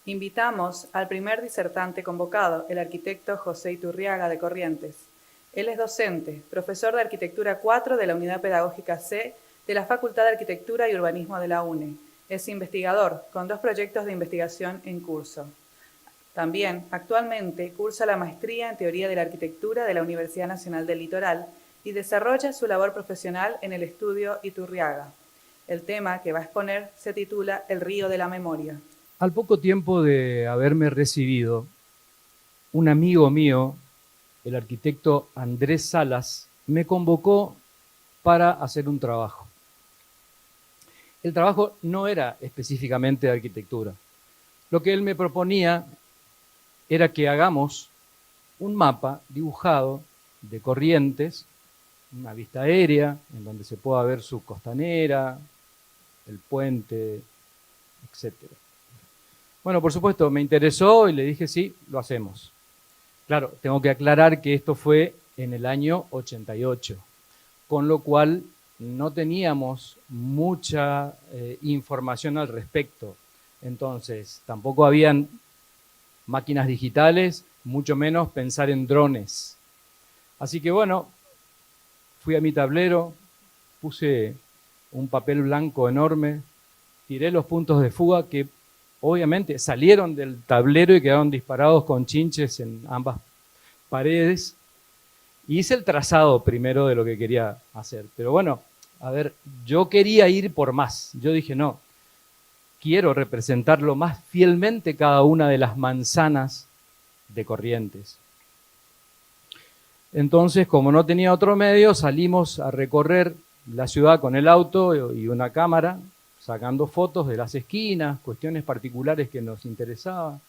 Invitamos al primer disertante convocado, el arquitecto José Iturriaga de Corrientes. Él es docente, profesor de Arquitectura 4 de la Unidad Pedagógica C de la Facultad de Arquitectura y Urbanismo de la UNE. Es investigador, con 2 proyectos de investigación en curso. También, actualmente, cursa la maestría en Teoría de la Arquitectura de la Universidad Nacional del Litoral y desarrolla su labor profesional en el estudio Iturriaga. El tema que va a exponer se titula El río de la memoria. Al poco tiempo de haberme recibido, un amigo mío, el arquitecto Andrés Salas, me convocó para hacer un trabajo. El trabajo no era específicamente de arquitectura. Lo que él me proponía era que hagamos un mapa dibujado de Corrientes, una vista aérea en donde se pueda ver su costanera, el puente, etcétera. Bueno, por supuesto, me interesó y le dije, sí, lo hacemos. Claro, tengo que aclarar que esto fue en el año 88, con lo cual no teníamos mucha información al respecto. Entonces, tampoco habían máquinas digitales, mucho menos pensar en drones. Así que bueno, fui a mi tablero, puse un papel blanco enorme, tiré los puntos de fuga que obviamente salieron del tablero y quedaron disparados con chinches en ambas paredes. Y hice el trazado primero de lo que quería hacer. Pero bueno, a ver, yo quería ir por más. Yo dije, no, quiero representarlo más fielmente cada una de las manzanas de Corrientes. Entonces, como no tenía otro medio, salimos a recorrer la ciudad con el auto y una cámara, sacando fotos de las esquinas, cuestiones particulares que nos interesaban,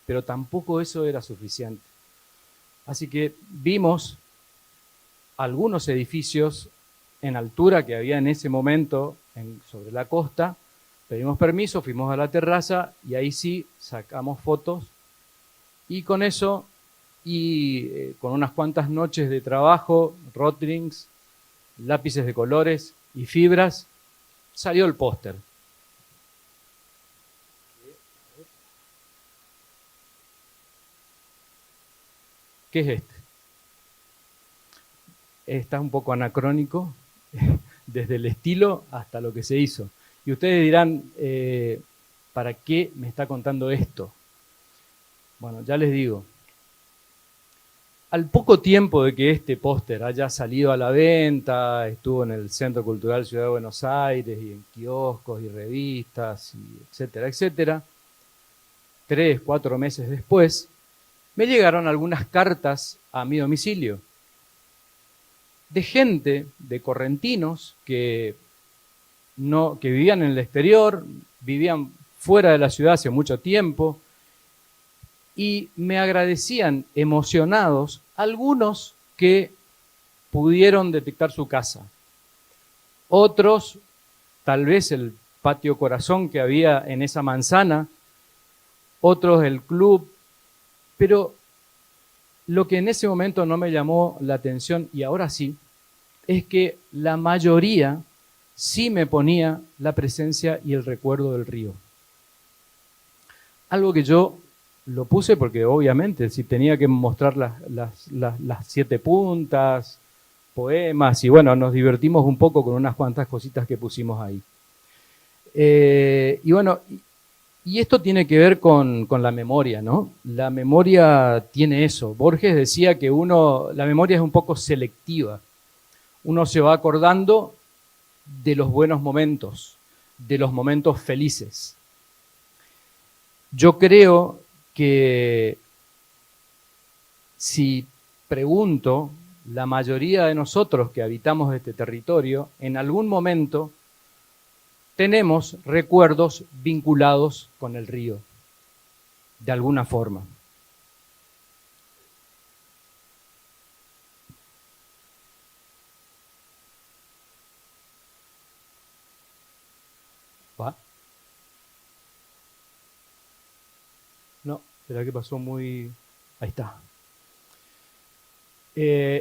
pero tampoco eso era suficiente. Así que vimos algunos edificios en altura que había en ese momento sobre la costa, pedimos permiso, fuimos a la terraza y ahí sí sacamos fotos y con eso y con unas cuantas noches de trabajo, rotrings, lápices de colores y fibras, salió el póster. ¿Qué es este? Está un poco anacrónico, desde el estilo hasta lo que se hizo. Y ustedes dirán, ¿para qué me está contando esto? Bueno, ya les digo. Al poco tiempo de que este póster haya salido a la venta, estuvo en el Centro Cultural Ciudad de Buenos Aires y en kioscos y revistas, y etcétera, etcétera, 3, 4 meses después, me llegaron algunas cartas a mi domicilio de gente, de correntinos que vivían en el exterior, vivían fuera de la ciudad hace mucho tiempo, y me agradecían emocionados algunos que pudieron detectar su casa. Otros, tal vez el patio corazón que había en esa manzana, otros el club, pero lo que en ese momento no me llamó la atención, y ahora sí, es que la mayoría sí me ponía la presencia y el recuerdo del río. Algo que yo lo puse porque obviamente si tenía que mostrar las 7 puntas, poemas, y bueno, nos divertimos un poco con unas cuantas cositas que pusimos ahí. Y bueno, y esto tiene que ver con la memoria, ¿no? La memoria tiene eso. Borges decía que la memoria es un poco selectiva. Uno se va acordando de los buenos momentos, de los momentos felices. Yo creo que si pregunto, la mayoría de nosotros que habitamos este territorio, en algún momento tenemos recuerdos vinculados con el río, de alguna forma. ¿Va? No, ¿será que pasó muy...? Ahí está.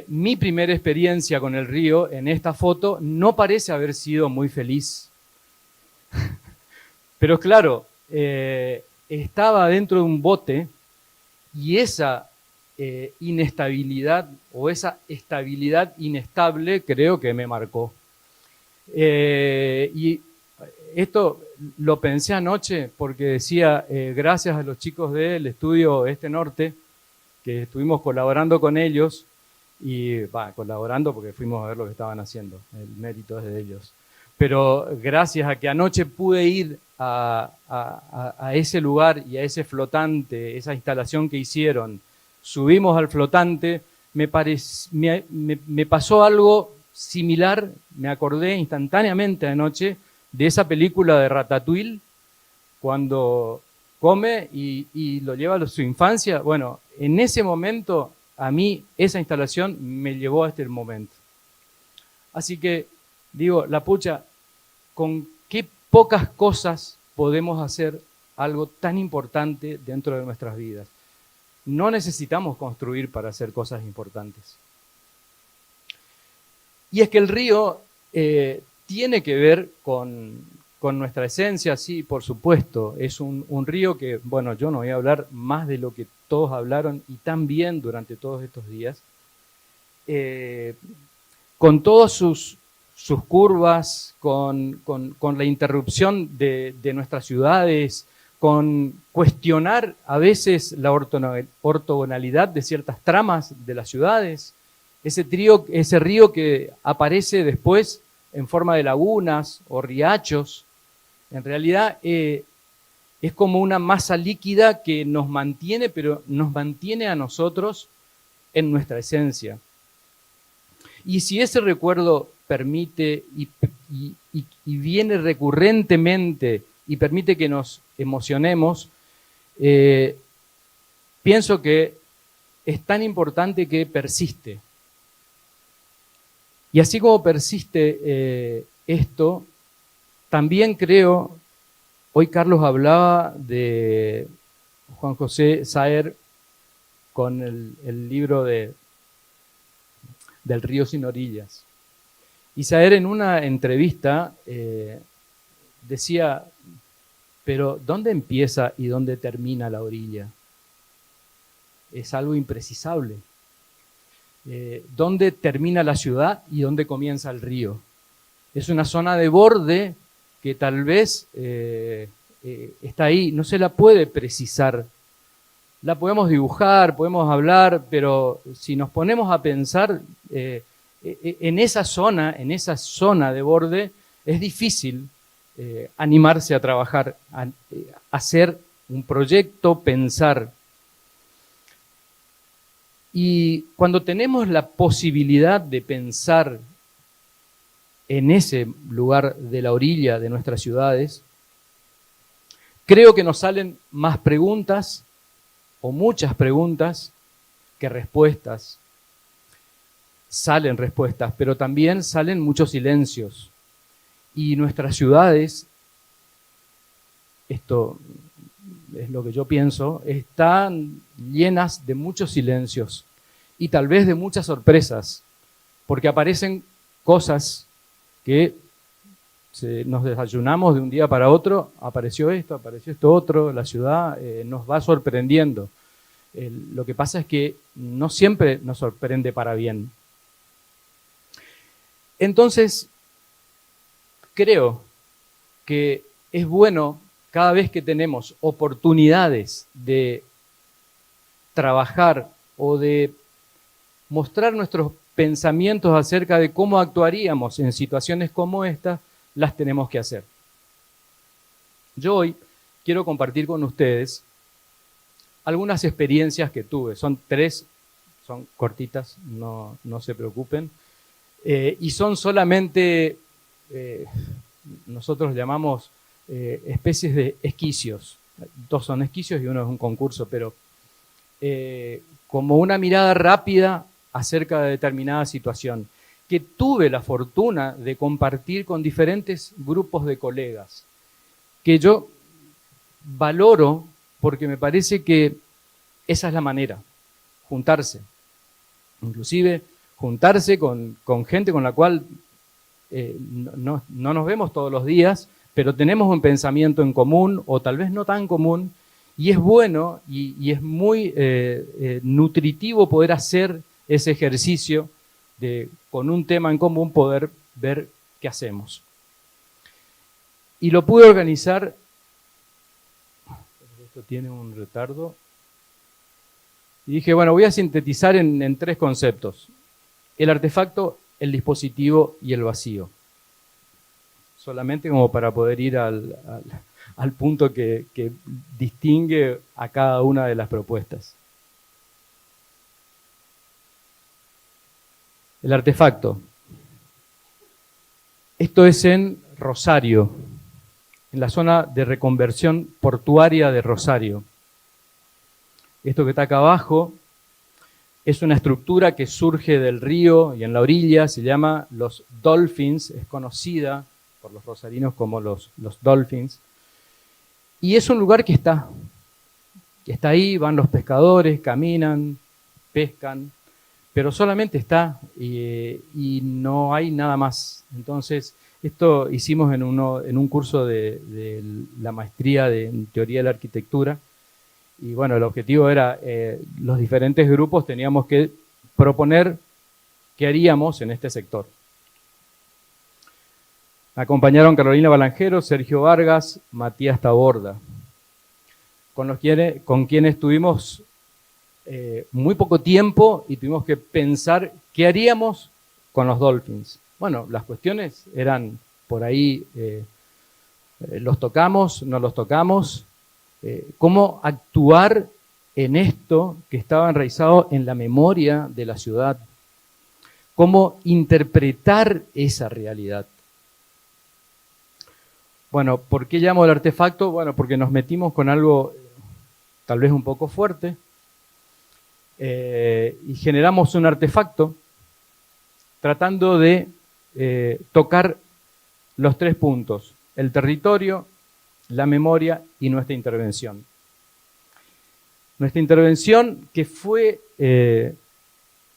Mi primera experiencia con el río en esta foto no parece haber sido muy feliz. Pero claro, estaba dentro de un bote y esa inestabilidad o esa estabilidad inestable creo que me marcó. Y esto lo pensé anoche porque decía, gracias a los chicos del estudio Este Norte, que estuvimos colaborando con ellos, y colaborando porque fuimos a ver lo que estaban haciendo, el mérito es de ellos. Pero gracias a que anoche pude ir a ese lugar y a ese flotante, esa instalación que hicieron, subimos al flotante, me pasó algo similar, me acordé instantáneamente anoche de esa película de Ratatouille, cuando come y lo lleva a su infancia. Bueno, en ese momento, a mí, esa instalación me llevó a este momento. Así que, digo, la pucha, con qué pocas cosas podemos hacer algo tan importante dentro de nuestras vidas. No necesitamos construir para hacer cosas importantes. Y es que el río tiene que ver con nuestra esencia, sí, por supuesto. Es un río que, bueno, yo no voy a hablar más de lo que todos hablaron y tan bien durante todos estos días. Con todas sus curvas, con la interrupción de nuestras ciudades, con cuestionar a veces la ortogonalidad de ciertas tramas de las ciudades, ese río que aparece después en forma de lagunas o riachos, en realidad es como una masa líquida que nos mantiene, pero nos mantiene a nosotros en nuestra esencia. Y si ese recuerdo permite y viene recurrentemente y permite que nos emocionemos, pienso que es tan importante que persiste. Y así como persiste esto, también creo, hoy Carlos hablaba de Juan José Saer con el libro del río sin orillas. Y Saer en una entrevista decía, pero ¿dónde empieza y dónde termina la orilla? Es algo imprecisable. ¿Dónde termina la ciudad y dónde comienza el río? Es una zona de borde que tal vez está ahí, no se la puede precisar. La podemos dibujar, podemos hablar, pero si nos ponemos a pensar en esa zona de borde, es difícil animarse a trabajar, a hacer un proyecto, pensar. Y cuando tenemos la posibilidad de pensar en ese lugar de la orilla de nuestras ciudades, creo que nos salen más preguntas o muchas preguntas que respuestas. Salen respuestas, pero también salen muchos silencios. Y nuestras ciudades, esto es lo que yo pienso, están llenas de muchos silencios y tal vez de muchas sorpresas, porque aparecen cosas que nos desayunamos de un día para otro, apareció esto otro, la ciudad nos va sorprendiendo. Lo que pasa es que no siempre nos sorprende para bien. Entonces, creo que es bueno cada vez que tenemos oportunidades de trabajar o de mostrar nuestros pensamientos acerca de cómo actuaríamos en situaciones como esta, las tenemos que hacer. Yo hoy quiero compartir con ustedes algunas experiencias que tuve. Son 3, son cortitas, no se preocupen. Y son solamente, nosotros llamamos especies de esquicios. 2 son esquicios y 1 es un concurso, pero como una mirada rápida acerca de determinada situación, que tuve la fortuna de compartir con diferentes grupos de colegas, que yo valoro porque me parece que esa es la manera, juntarse. Inclusive juntarse con gente con la cual no nos vemos todos los días, pero tenemos un pensamiento en común, o tal vez no tan común, Y es bueno y es muy nutritivo poder hacer ese ejercicio de, con un tema en común, poder ver qué hacemos. Y lo pude organizar, esto tiene un retardo, y dije, bueno, voy a sintetizar en 3 conceptos: el artefacto, el dispositivo y el vacío. Solamente como para poder ir al punto que distingue a cada una de las propuestas. El artefacto. Esto es en Rosario, en la zona de reconversión portuaria de Rosario. Esto que está acá abajo es una estructura que surge del río y en la orilla, se llama Los Dolphins, es conocida por los rosarinos como los Dolphins. Y es un lugar que está ahí, van los pescadores, caminan, pescan, pero solamente está y no hay nada más. Entonces, esto hicimos en un curso de la maestría en teoría de la arquitectura. Y bueno, el objetivo era, los diferentes grupos teníamos que proponer qué haríamos en este sector. Me acompañaron Carolina Balangero, Sergio Vargas, Matías Taborda, con quienes tuvimos muy poco tiempo y tuvimos que pensar qué haríamos con los Dolphins. Bueno, las cuestiones eran por ahí, los tocamos, no los tocamos, cómo actuar en esto que estaba enraizado en la memoria de la ciudad, cómo interpretar esa realidad. Bueno, ¿por qué llamo el artefacto? Bueno, porque nos metimos con algo tal vez un poco fuerte y generamos un artefacto tratando de tocar los 3 puntos: el territorio, la memoria y nuestra intervención. Nuestra intervención, que fue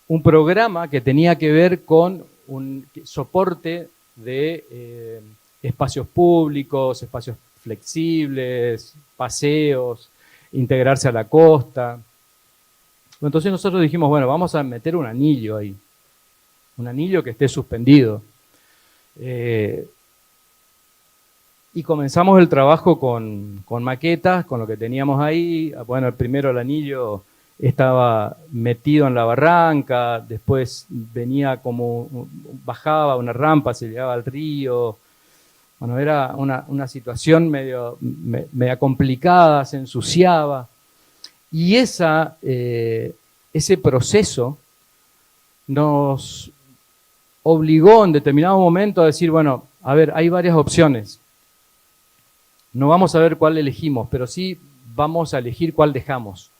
un programa que tenía que ver con un soporte de espacios públicos, espacios flexibles, paseos, integrarse a la costa. Entonces nosotros dijimos, bueno, vamos a meter un anillo ahí, un anillo que esté suspendido. Y comenzamos el trabajo con maquetas, con lo que teníamos ahí. Bueno, primero el anillo estaba metido en la barranca, después venía bajaba una rampa, se llegaba al río. Bueno, era una situación media complicada, se ensuciaba. Y ese proceso nos obligó en determinado momento a decir, bueno, a ver, hay varias opciones. No vamos a ver cuál elegimos, pero sí vamos a elegir cuál dejamos.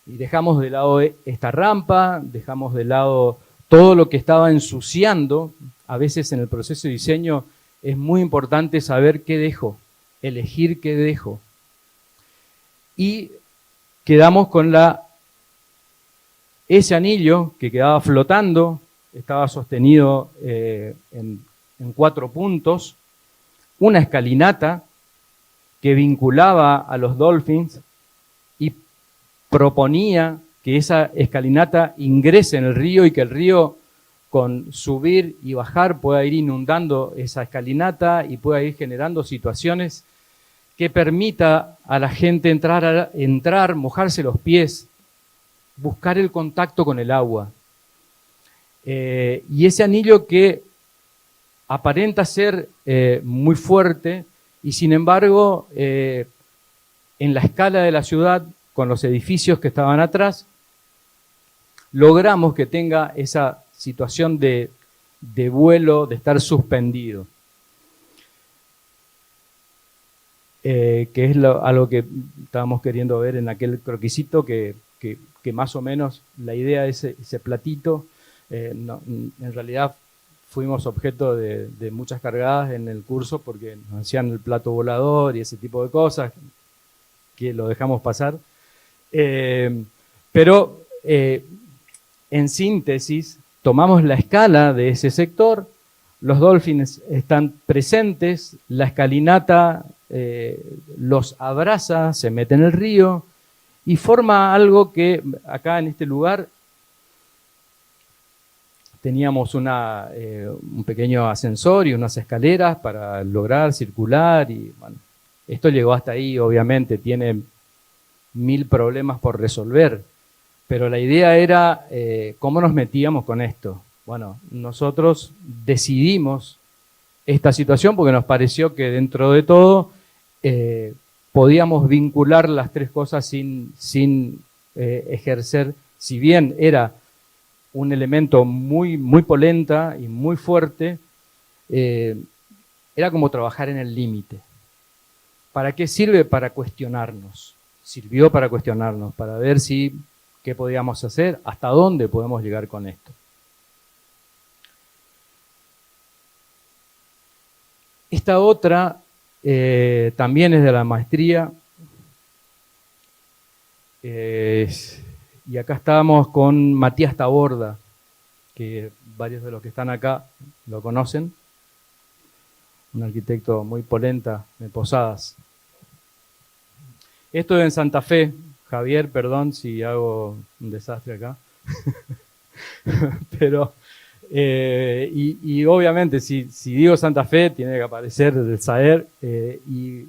Y dejamos de lado esta rampa, dejamos de lado todo lo que estaba ensuciando. A veces en el proceso de diseño es muy importante saber qué dejo, elegir qué dejo. Y quedamos con ese anillo que quedaba flotando, estaba sostenido en 4 puntos, una escalinata que vinculaba a los Dolphins y proponía que esa escalinata ingrese en el río y que el río, con subir y bajar, pueda ir inundando esa escalinata y pueda ir generando situaciones que permita a la gente entrar, mojarse los pies, buscar el contacto con el agua. Y ese anillo que aparenta ser muy fuerte y sin embargo en la escala de la ciudad, con los edificios que estaban atrás, logramos que tenga esa situación de vuelo, de estar suspendido. Que es algo que estábamos queriendo ver en aquel croquisito, que más o menos la idea de ese platito, en realidad fuimos objeto de muchas cargadas en el curso porque nos hacían el plato volador y ese tipo de cosas, que lo dejamos pasar. Pero en síntesis, tomamos la escala de ese sector, los Dolphins están presentes, la escalinata los abraza, se mete en el río y forma algo que acá en este lugar teníamos un pequeño ascensor y unas escaleras para lograr circular y bueno, esto llegó hasta ahí, obviamente, tiene 1000 problemas por resolver, pero la idea era cómo nos metíamos con esto. Bueno, nosotros decidimos esta situación porque nos pareció que dentro de todo podíamos vincular las tres cosas sin ejercer, si bien era un elemento muy, muy polenta y muy fuerte, era como trabajar en el límite. ¿Para qué sirve? Para cuestionarnos. Sirvió para cuestionarnos, para ver qué podíamos hacer, hasta dónde podemos llegar con esto. Esta otra también es de la maestría. Y acá estábamos con Matías Taborda, que varios de los que están acá lo conocen. Un arquitecto muy polenta de Posadas. Esto es en Santa Fe. Javier, perdón si hago un desastre acá. Pero, y obviamente, si digo Santa Fe, tiene que aparecer el Saer. Y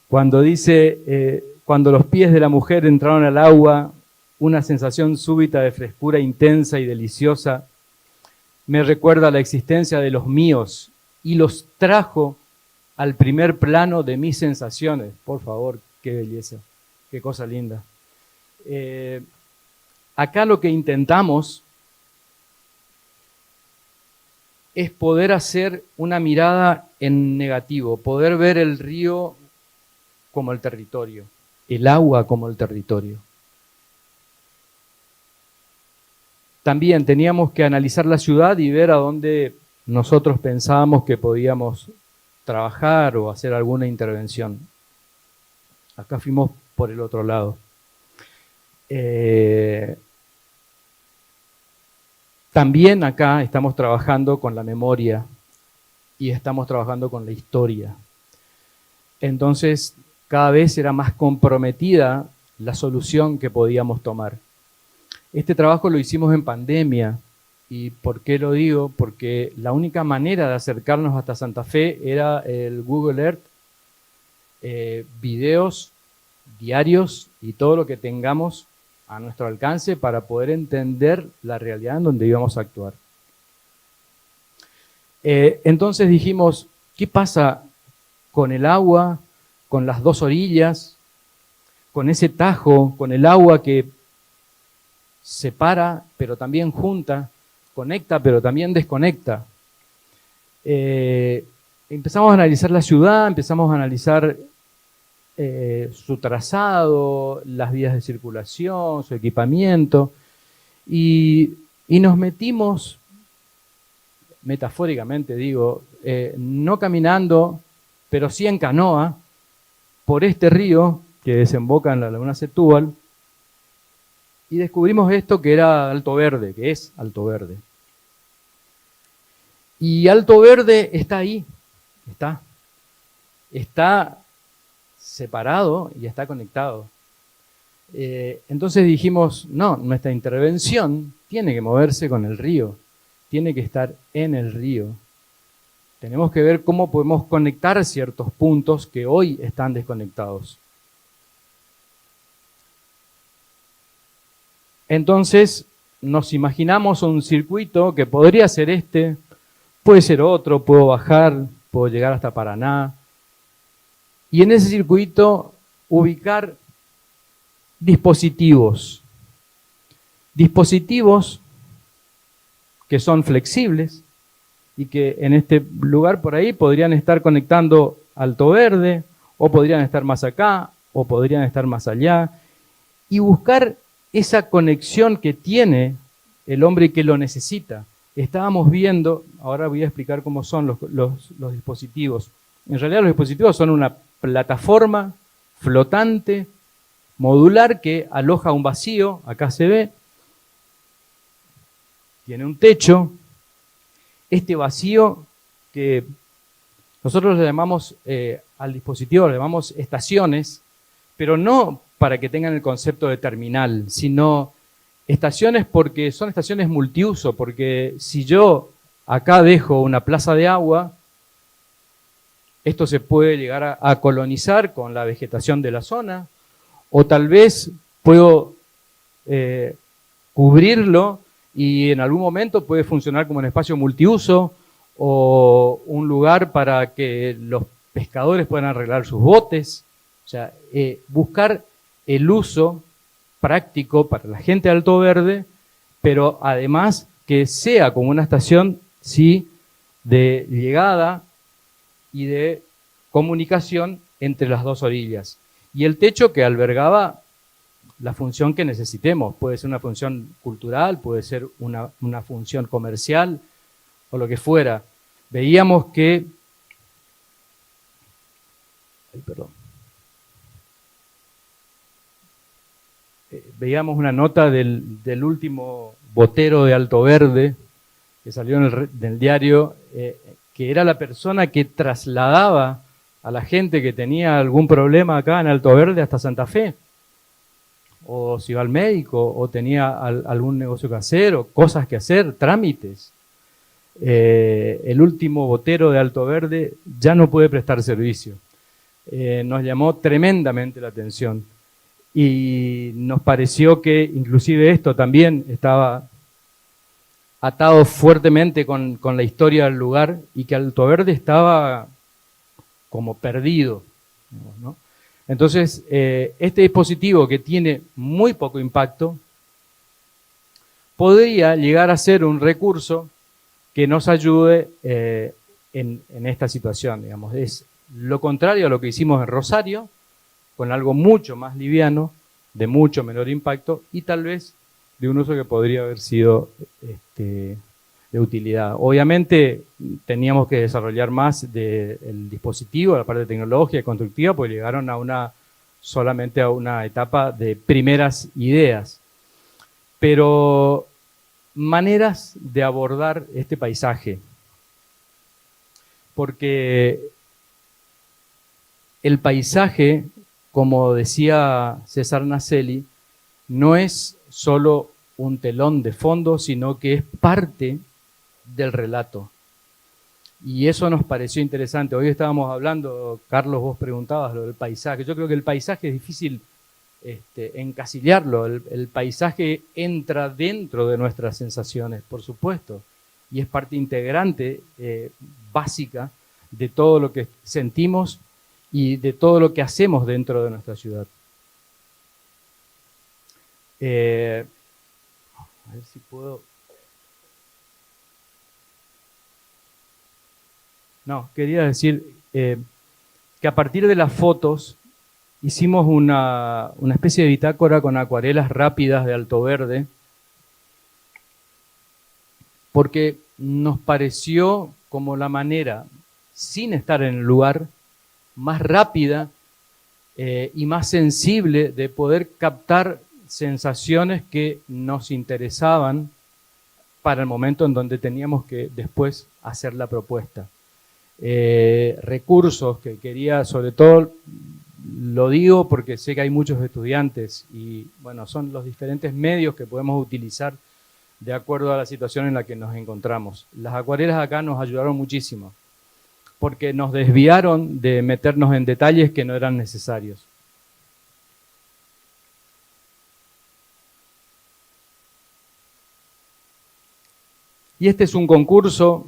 cuando dice, cuando los pies de la mujer entraron al agua, una sensación súbita de frescura intensa y deliciosa me recuerda la existencia de los míos y los trajo al primer plano de mis sensaciones. Por favor, qué belleza, qué cosa linda. Acá lo que intentamos es poder hacer una mirada en negativo, poder ver el río como el territorio, el agua como el territorio. También teníamos que analizar la ciudad y ver a dónde nosotros pensábamos que podíamos trabajar o hacer alguna intervención. Acá fuimos por el otro lado. También acá estamos trabajando con la memoria y estamos trabajando con la historia. Entonces, cada vez era más comprometida la solución que podíamos tomar. Este trabajo lo hicimos en pandemia. ¿Y por qué lo digo? Porque la única manera de acercarnos hasta Santa Fe era el Google Earth, videos diarios y todo lo que tengamos a nuestro alcance para poder entender la realidad en donde íbamos a actuar. Entonces dijimos, ¿qué pasa con el agua, con las dos orillas, con ese tajo, con el agua que separa, pero también junta, conecta, pero también desconecta? Empezamos a analizar la ciudad, empezamos a analizar su trazado, las vías de circulación, su equipamiento, y nos metimos, metafóricamente digo, no caminando, pero sí en canoa, por este río que desemboca en la laguna Setúbal, y descubrimos esto que era Alto Verde, que es Alto Verde. Y Alto Verde está ahí, está separado y está conectado. Entonces dijimos, no, nuestra intervención tiene que moverse con el río, tiene que estar en el río. Tenemos que ver cómo podemos conectar ciertos puntos que hoy están desconectados. Entonces nos imaginamos un circuito que podría ser este, puede ser otro, puedo bajar, puedo llegar hasta Paraná. Y en ese circuito ubicar dispositivos. Dispositivos que son flexibles y que en este lugar por ahí podrían estar conectando Alto Verde, o podrían estar más acá, o podrían estar más allá. Y buscar esa conexión que tiene el hombre que lo necesita. Estábamos viendo, ahora voy a explicar cómo son los dispositivos. En realidad los dispositivos son una plataforma flotante, modular, que aloja un vacío, acá se ve, tiene un techo. Este vacío que nosotros le llamamos al dispositivo le llamamos estaciones, pero no para que tengan el concepto de terminal, sino estaciones porque son estaciones multiuso, porque si yo acá dejo una plaza de agua, esto se puede llegar a colonizar con la vegetación de la zona, o tal vez puedo cubrirlo y en algún momento puede funcionar como un espacio multiuso o un lugar para que los pescadores puedan arreglar sus botes. O sea, buscar el uso práctico para la gente de Alto Verde, pero además que sea como una estación, sí, de llegada y de comunicación entre las dos orillas. Y el techo que albergaba la función que necesitemos. Puede ser una función cultural, puede ser una función comercial o lo que fuera. Veíamos que... Veíamos una nota del último botero de Alto Verde que salió en el diario, que era la persona que trasladaba a la gente que tenía algún problema acá en Alto Verde hasta Santa Fe, o si iba al médico, o tenía algún negocio que hacer, o cosas que hacer, trámites. El último botero de Alto Verde ya no puede prestar servicio. Nos llamó tremendamente la atención y nos pareció que inclusive esto también estaba atado fuertemente con la historia del lugar y que Alto Verde estaba como perdido, ¿no? Entonces, este dispositivo que tiene muy poco impacto podría llegar a ser un recurso que nos ayude en esta situación, digamos. Es lo contrario a lo que hicimos en Rosario, con algo mucho más liviano, de mucho menor impacto y tal vez de un uso que podría haber sido de utilidad. Obviamente teníamos que desarrollar más del dispositivo, la parte tecnológica y constructiva, porque llegaron solamente a una etapa de primeras ideas. Pero maneras de abordar este paisaje, porque el paisaje, como decía César Naselli, no es solo un telón de fondo, sino que es parte del relato. Y eso nos pareció interesante. Hoy estábamos hablando, Carlos, vos preguntabas lo del paisaje. Yo creo que el paisaje es difícil encasillarlo. El paisaje entra dentro de nuestras sensaciones, por supuesto, y es parte integrante, básica, de todo lo que sentimos y de todo lo que hacemos dentro de nuestra ciudad. A ver si puedo... No, quería decir que a partir de las fotos hicimos una especie de bitácora con acuarelas rápidas de Alto Verde, porque nos pareció como la manera, sin estar en el lugar, más rápida y más sensible de poder captar sensaciones que nos interesaban para el momento en donde teníamos que después hacer la propuesta. Recursos que quería, sobre todo, lo digo porque sé que hay muchos estudiantes y bueno, son los diferentes medios que podemos utilizar de acuerdo a la situación en la que nos encontramos. Las acuarelas acá nos ayudaron muchísimo porque nos desviaron de meternos en detalles que no eran necesarios. Y este es un concurso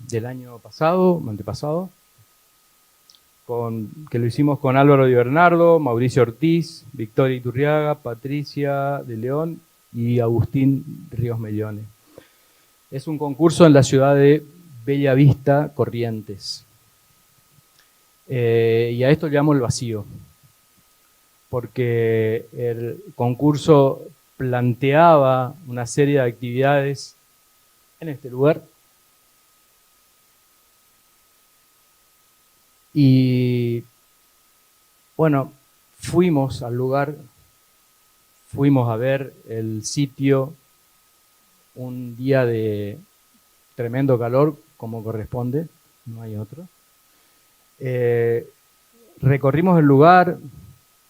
del año pasado, antepasado, que lo hicimos con Álvaro Di Bernardo, Mauricio Ortiz, Victoria Iturriaga, Patricia de León y Agustín Ríos Mellone. Es un concurso en la ciudad de Bella Vista, Corrientes. Y a esto le llamo el vacío, porque el concurso planteaba una serie de actividades en este lugar. Y bueno, fuimos al lugar, fuimos a ver el sitio un día de tremendo calor, como corresponde, no hay otro. Recorrimos el lugar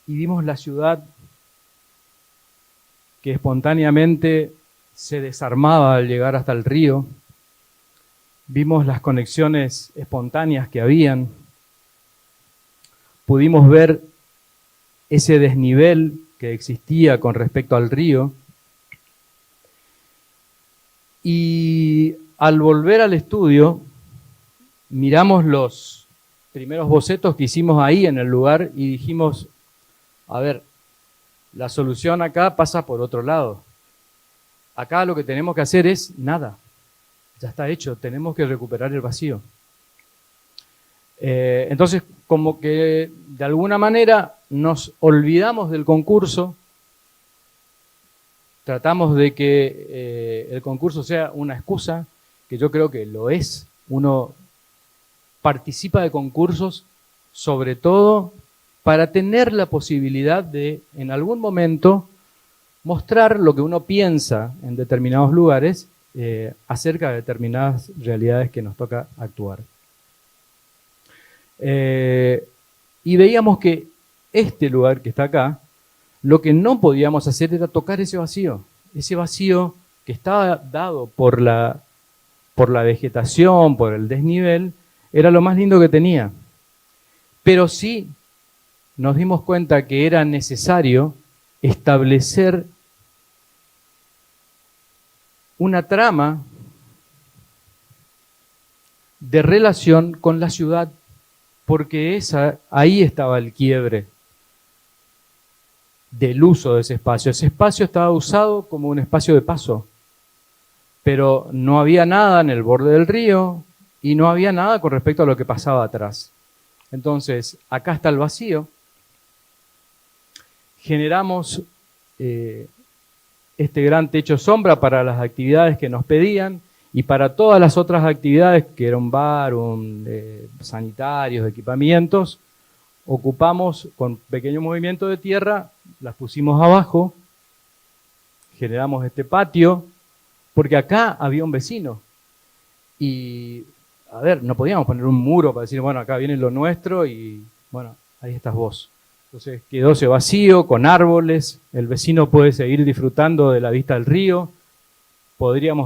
y vimos la ciudad que espontáneamente se desarmaba al llegar hasta el río. Vimos las conexiones espontáneas que habían. Pudimos ver ese desnivel que existía con respecto al río. Y al volver al estudio, miramos los primeros bocetos que hicimos ahí en el lugar y dijimos, a ver, la solución acá pasa por otro lado. Acá lo que tenemos que hacer es nada. Ya está hecho, tenemos que recuperar el vacío. Entonces, como que de alguna manera nos olvidamos del concurso, tratamos de que el concurso sea una excusa, que yo creo que lo es. Uno participa de concursos sobre todo para tener la posibilidad de, en algún momento, mostrar lo que uno piensa en determinados lugares acerca de determinadas realidades que nos toca actuar. Y veíamos que este lugar que está acá, lo que no podíamos hacer era tocar ese vacío que estaba dado por la vegetación, por el desnivel, era lo más lindo que tenía. Pero sí nos dimos cuenta que era necesario establecer una trama de relación con la ciudad, porque ahí estaba el quiebre del uso de ese espacio. Ese espacio estaba usado como un espacio de paso, pero no había nada en el borde del río y no había nada con respecto a lo que pasaba atrás. Entonces, acá está el vacío. Generamos este gran techo sombra para las actividades que nos pedían y para todas las otras actividades, que era un bar, sanitarios, equipamientos, ocupamos con pequeño movimiento de tierra, las pusimos abajo, generamos este patio, porque acá había un vecino. Y, a ver, no podíamos poner un muro para decir, bueno, acá viene lo nuestro y, bueno, ahí estás vos. Entonces quedó ese vacío con árboles, el vecino puede seguir disfrutando de la vista del río.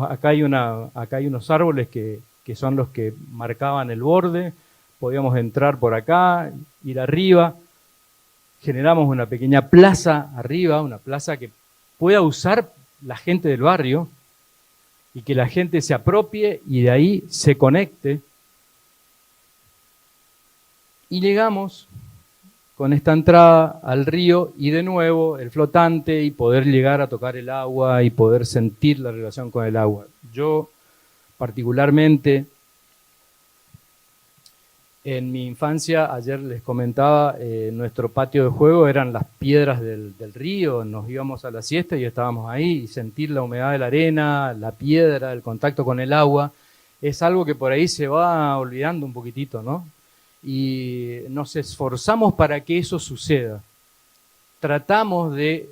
Acá hay unos árboles que son los que marcaban el borde, podíamos entrar por acá, ir arriba, generamos una pequeña plaza arriba, una plaza que pueda usar la gente del barrio y que la gente se apropie y de ahí se conecte. Y llegamos con esta entrada al río y de nuevo el flotante y poder llegar a tocar el agua y poder sentir la relación con el agua. Yo particularmente en mi infancia, ayer les comentaba, nuestro patio de juego eran las piedras del río, nos íbamos a la siesta y estábamos ahí y sentir la humedad de la arena, la piedra, el contacto con el agua, es algo que por ahí se va olvidando un poquitito, ¿no? Y nos esforzamos para que eso suceda. Tratamos de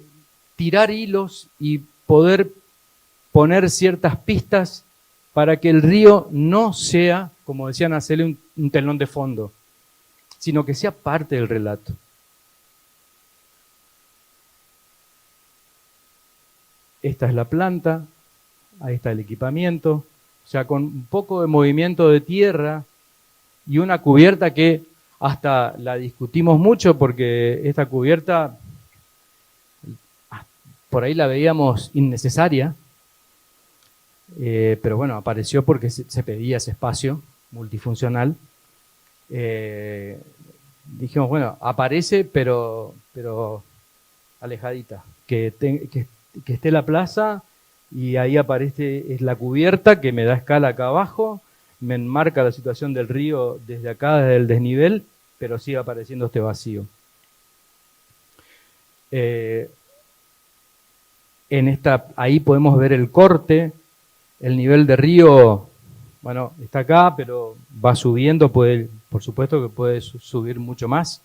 tirar hilos y poder poner ciertas pistas para que el río no sea, como decían, hacerle un telón de fondo, sino que sea parte del relato. Esta es la planta, ahí está el equipamiento, o sea, con un poco de movimiento de tierra y una cubierta que hasta la discutimos mucho porque esta cubierta por ahí la veíamos innecesaria, pero bueno, apareció porque se pedía ese espacio multifuncional. Dijimos, bueno, aparece, pero alejadita, que esté la plaza y ahí aparece, es la cubierta que me da escala acá abajo, me enmarca la situación del río desde acá, desde el desnivel, pero sigue apareciendo este vacío. Ahí podemos ver el corte, el nivel de río, bueno, está acá, pero va subiendo, por supuesto que puede subir mucho más.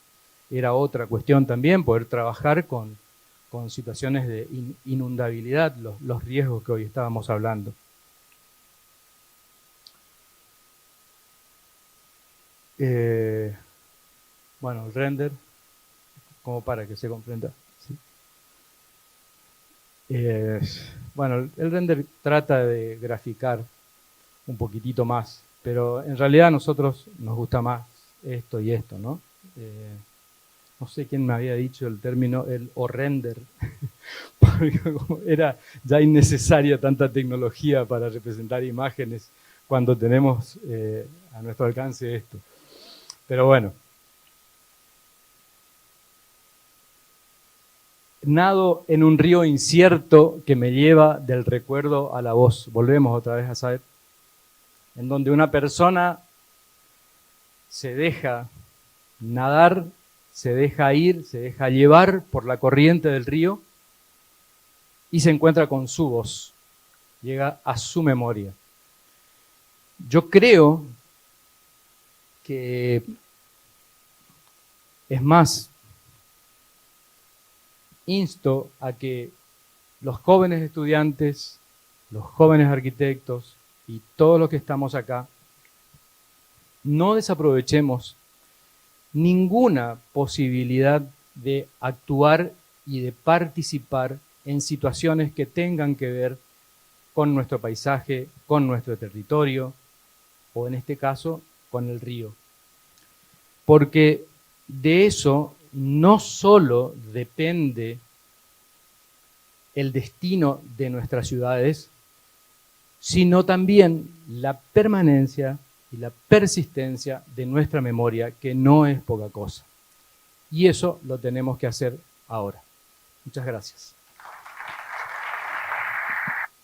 Era otra cuestión también, poder trabajar con situaciones de inundabilidad, los riesgos que hoy estábamos hablando. Bueno, el render, como para que se comprenda. ¿Sí? Bueno, el render trata de graficar un poquitito más, pero en realidad a nosotros nos gusta más esto y esto, ¿no? No sé quién me había dicho el término, el horrender, porque era ya innecesaria tanta tecnología para representar imágenes cuando tenemos a nuestro alcance esto. Pero bueno. Nado en un río incierto que me lleva del recuerdo a la voz. Volvemos otra vez a saber. En donde una persona se deja nadar, se deja ir, se deja llevar por la corriente del río y se encuentra con su voz. Llega a su memoria. Yo creo que es más, insto a que los jóvenes estudiantes, los jóvenes arquitectos y todos los que estamos acá, no desaprovechemos ninguna posibilidad de actuar y de participar en situaciones que tengan que ver con nuestro paisaje, con nuestro territorio, o en este caso, con el río. Porque de eso no solo depende el destino de nuestras ciudades, sino también la permanencia y la persistencia de nuestra memoria, que no es poca cosa. Y eso lo tenemos que hacer ahora. Muchas gracias.